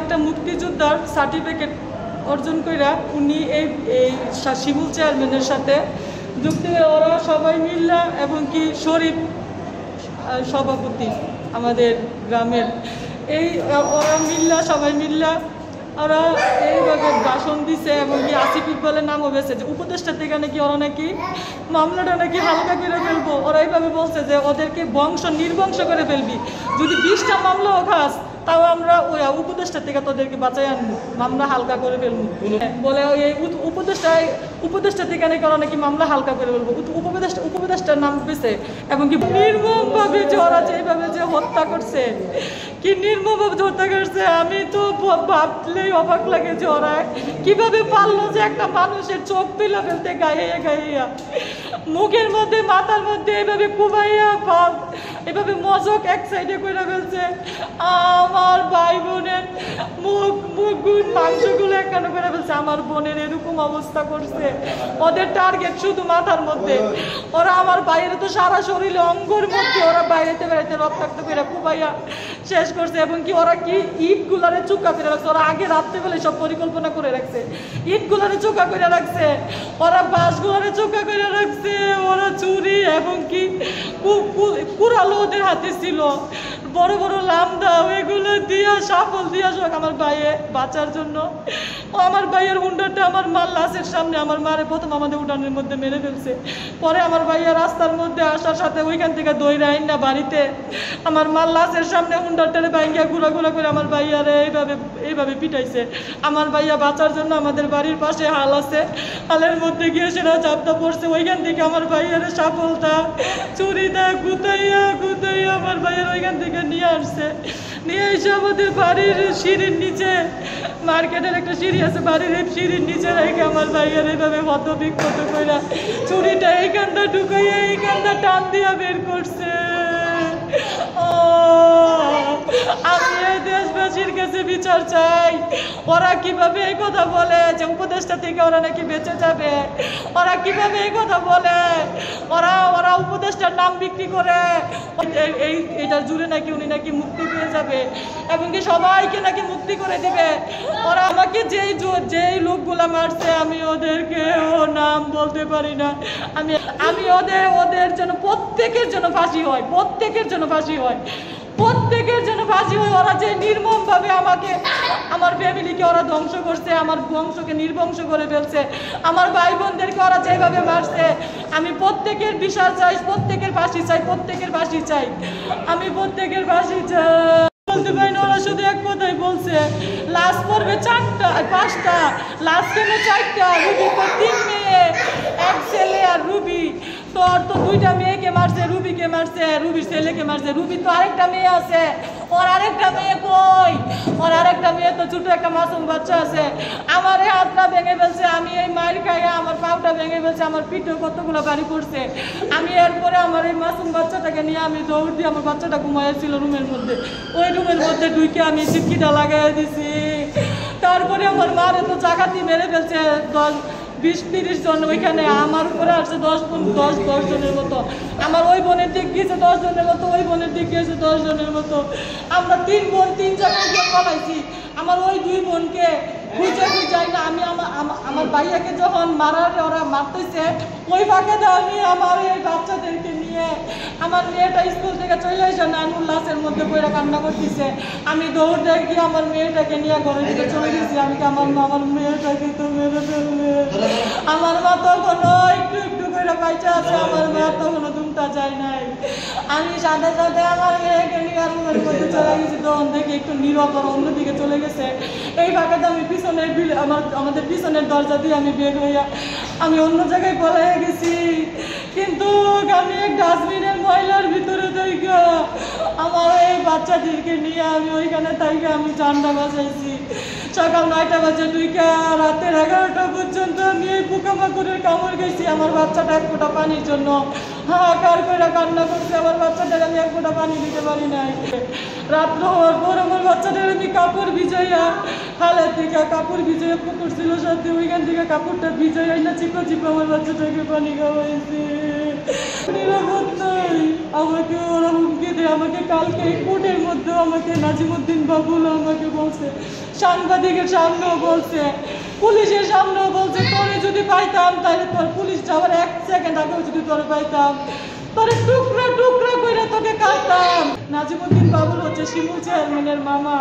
একটা মুক্তিযোদ্ধার সার্টিফিকেট অর্জন কইরা উনি এই শিমুল চেয়ারম্যানের সাথে যুক্ত হয়ে ওরা সবাই মিল্লা এবং কি শরীফ সভাপতি আমাদের গ্রামের এই ওরা মিল্লা সবাই মিল্লা ওরা এইভাবে ভাষণ দিছে এবং কি আসিফ ইকবালের নামও বেছে যে উপদেষ্টা থেকে নাকি ওরা নাকি মামলাটা নাকি হালকা করে ফেলবো। ওরা এইভাবে বলছে যে ওদেরকে নির্বংশ করে ফেলবি, যদি 20টা মামলাও খাস তাও আমরা ওই উপদেষ্টা থেকে তোদেরকে বাঁচাই আনবো, মামলা হালকা করে ফেলবো বলে এই উপদেষ্টা থেকে নাকি ওরা নাকি মামলা হালকা করে ফেলবো। উপদেষ্টার নাম বেছে এবং কি নির্মমভাবে যে ওরা যেভাবে যে হত্যা করছে, কি নির্মমভাবে হত্যা করছে আমি তো ভাবলেই অবাক লাগে যে ওরা কিভাবে পারলো যে একটা মানুষের চোখ তুলে ফেলতে গাইয়া মুখের মধ্যে মাথার মধ্যে এইভাবে কুবাইয়া এভাবে মজক এক সাইডে করে ফেলছে। আমার ভাই বোনের মুখ মাংসগুলো একখানে করে ফেলছে। আমার বোনের এরকম অবস্থা করছে, ওদের টার্গেট শুধু মাথার মধ্যে। ওরা আমার বাইরে তো সারা শরীরে অঙ্গর মধ্যে ওরা বাইরেতে রক্তাক্ত করে কুবাইয়া শেষ করছে এবং কি ওরা কি ইট গুলারে চুকা করে রাখছে। ওরা আগে রাত্রেবেলা সব পরিকল্পনা করে রাখছে, ইট গুলারে চুকা করে রাখছে, ওরা বাঁশ গুলারে চুকা করে রাখছে, ওরা চুরি এবং কি কুড়ালো ওদের হাতে ছিল, বড় বড় লামদা এগুলো দিয়া সাফল দিয়া সব আমার ভাইয়ে বাঁচার জন্য। ও আমার ভাইয়ের হুন্ডারটা আমার মার লাশের সামনে আমার মারে প্রথম আমাদের উঠানের মধ্যে মেরে ফেলছে। পরে আমার ভাইয়া রাস্তার মধ্যে আসার সাথে ওইখান থেকে দৌড়ে আইন না বাড়িতে আমার মার লাশের সামনে হুন্ডারটারে ভাইয়া ঘুরা করে আমার ভাইয়ারে এইভাবে পিটাইছে। আমার ভাইয়া বাঁচার জন্য আমাদের বাড়ির পাশে হাল আছে, হালের মধ্যে গিয়ে সেটা চাপটা পড়ছে। ওইখান থেকে আমার ভাইয়ারে সাফলটা চুরিটা গুতাইয়া আমার ভাইয়ের ওইখান থেকে নিয়ে আসছে। নিয়ে এসে আমাদের বাড়ির সিঁড়ির নিচে, মার্কেটের একটা সিঁড়ি আছে, বাড়ির এই সিঁড়ির নিচে রেখে আমার ভাইয়ের এইভাবে হত বিক্ষত করে চুরিটা এইখানটা ঢুকাইয়া এইখানটা টান দিয়া বের করছে। আমি এই দেশবাসীর কাছে বিচার চাই। ওরা কিভাবে এই কথা বলে যে উপদেষ্টা থেকে ওরা নাকি বেঁচে যাবে? ওরা কিভাবে এই কথা বলে? ওরা উপদেষ্টার নাম বিক্রি করে এইটার জুড়ে নাকি উনি নাকি মুক্তি পেয়ে যাবে এবং কি সবাইকে নাকি মুক্তি করে দিবে। ওরা আমাকে যেই লোকগুলা মারছে আমি ওদেরকে নাম বলতে পারি না। আমি ওদের জন্য প্রত্যেকের জন্য ফাঁসি হয়, প্রত্যেকের জন্য ফাঁসি হয়। ওরা যে নির্মমভাবে আমাকে আমার ফ্যামিলিকে ওরা ধ্বংস করছে, আমার বংশকে নির্বংশ করে ফেলছে, আমার ভাই বোনদেরকে ওরা যেভাবে মারছে, আমি প্রত্যেকের বিচার চাই, প্রত্যেকের ফাঁসি চাই, আমি প্রত্যেকের ফাঁসি চাই। বলতে পারি না, ওরা শুধু এক কথাই বলছে লাশ পড়বে 5টা, লাশ কেন 4টা, রুবি 3 মেয়ে, 1 ছেলে আর রুবি। তোর তো 2টা মেয়েকে মারছে, রুবিকে মারছে, রুবির ছেলেকে মারছে, রুবি তো আরেকটা মেয়ে আছে, ওর আরেকটা মেয়ে কই? ওর আরেকটা মেয়ে তো ছোট একটা মাসুম বাচ্চা আছে। আমার এই হাতটা ভেঙে ফেলছে, আমি এই মায়ের খাইয়া আমার পাউটা ভেঙে ফেলছে, আমার পিঠে কতগুলো বাড়ি পড়ছে। আমি এরপরে আমার এই মাসুম বাচ্চাটাকে নিয়ে আমি দৌড় দিয়ে, আমার বাচ্চাটা ঘুমাইছিল রুমের মধ্যে, ওই রুমের মধ্যে ঢুকে আমি চিটকিটা লাগাই দিছি। তারপরে আমার মারে তো চাকাতি মেরে ফেলছে 20-30 জন, ওইখানে আমার উপরে আসছে 10 জনের মতো, আমার ওই বোনের দিক গিয়েছে 10 জনের মতো, ওই বোনের দিক গিয়েছে 10 জনের মতো। আমরা 3 বোন 3 জায়গায় গিয়ে পালাইছি। আমার ওই 2 বোনকে খুঁজে যাই না। আমি আমার ভাইয়াকে যখন ওরা মারতেছে ওই ফাঁকে আমি আমার এই বাচ্চাদেরকে নিয়ে, আমার মেয়েটা স্কুল থেকে চলে এসে নানুর লাশের মধ্যে পড়ে কান্না করতেছে। আমি দৌড় দিয়ে গিয়ে আমার মেয়েটাকে নিয়ে ঘরের দিকে চলে গেছি। আমি আমার মেয়েটাকে তো মেরে ফেলবে। আমার মা তখনও একটু করে বাইচা আছে, আমার মা তখনও দুমটা যায় নাই। আমি সাথে সাথে আমার মেয়েকে নিয়ে রুমের মধ্যে চলে গেছি। তখন থেকে একটু নীরব অন্যদিকে চলে গেছে। এই ফাঁকাতে আমি আমাদের পিছনের দরজা দিয়ে আমি বের হইয়া আমি অন্য জায়গায় পলাইয়া গেছি। কিন্তু আমি এক ডাস্টবিনের ময়লার ভিতরে থাইকা আমার এই বাচ্চাদেরকে নিয়ে আমি ওইখানে থাইকা আমি ঠান্ডা বাজাইছি। সকাল 9টা বাজে ঢুইকা রাতের 11টা পর্যন্ত আমি এই পোকামাকড়ের কামড় গেছি। আমার বাচ্চাটা 1 ফোঁটা পানির জন্য হাহাকার করে কান্না করছে। আমার বাচ্চাটাকে আমি 1 ফোঁটা পানি দিতে পারি নাই। রাত্র হওয়ার পর আমার বাচ্চাটার আমি কাপড় ভিজাইয়া, হালের থেকে কাপড় ভিজাইয়া, পুকুর ছিল সাথে, ওইখান থেকে কাপড়টা ভিজাইয়া না চিপা আমার বাচ্চাটাকে পানি খাওয়াইছে। নিরাপদ নাই, আমাকে ওরা হুমকি দেয়। আমাকে কালকে কোর্টের মধ্যে আমাকে নাজিমুদ্দিন বাবুল আমাকে বলছে সাংবাদিকের সামনেও বলছে, পুলিশের সামনেও বলছে, তোরে যদি পাইতাম তাহলে তোর পুলিশ যাওয়ার 1 সেকেন্ড আগেও যদি তোরে পাইতাম তোরে টুকরা টুকরা করে তোকে কাটতাম। নাজিমুদ্দিন বাবুল হচ্ছে শিমুল চেয়ারম্যানের মামা।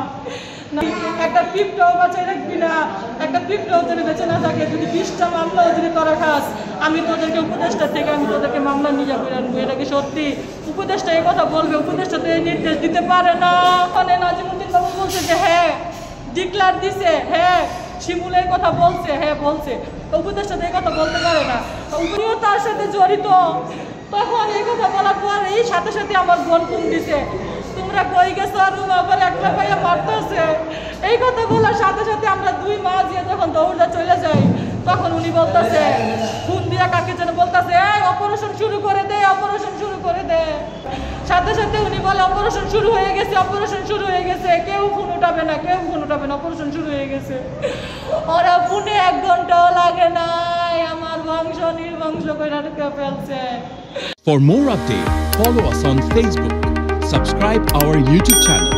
একটা পিঁপড়াও বাঁচাই রাখবি না, একটা পিঁপড়াও যদি বেঁচে না থাকে, যদি 20টা মামলাও যদি করা খাস, আমি তোদেরকে উপদেষ্টা থেকে আমি তোদেরকে মামলা নিয়ে যাবো আনবো। এটা কি সত্যি? উপদেষ্টা এই কথা বলবে? উপদেষ্টা তো এই নির্দেশ দিতে পারে না। মানে নাজিমুদ্দিন বাবু বলছে যে হ্যাঁ ডিক্লার দিছে, হ্যাঁ শিমুলের কথা বলছে, হ্যাঁ বলছে, উপদেষ্টা তো এই কথা বলতে পারে না। উনিও তার সাথে জড়িত। তখন এই কথা বলার পর এই সাথে সাথে আমার বোন ফোন দিছে, তোমরা কই গেছো, আর আবার একটা ভাইয়া মারতেছে। এই কথা বলার সাথে সাথে আমরা 2 মা দিয়ে যখন দৌড়া চলে যাই, তখন উনি বলতেছে, ফোন দিয়া কাকে যেন বলতেছে, এই অপারেশন শুরু করে দে, অপারেশন শুরু করে দে। সাথে সাথে উনি বলে অপারেশন শুরু হয়ে গেছে, অপারেশন শুরু হয়ে গেছে। কেউ ফোন উঠাবে না, কেউ ফোন উঠাবে না, অপারেশন শুরু হয়ে গেছে। ওরা ফোনে 1 ঘন্টাও লাগে নাই, আমার বংশ নির্বংশ করে ঢুকে ফেলছে। For more updates, follow us on Facebook, subscribe our YouTube channel,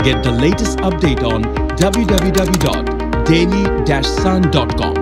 get the latest update on www.daily-sun.com.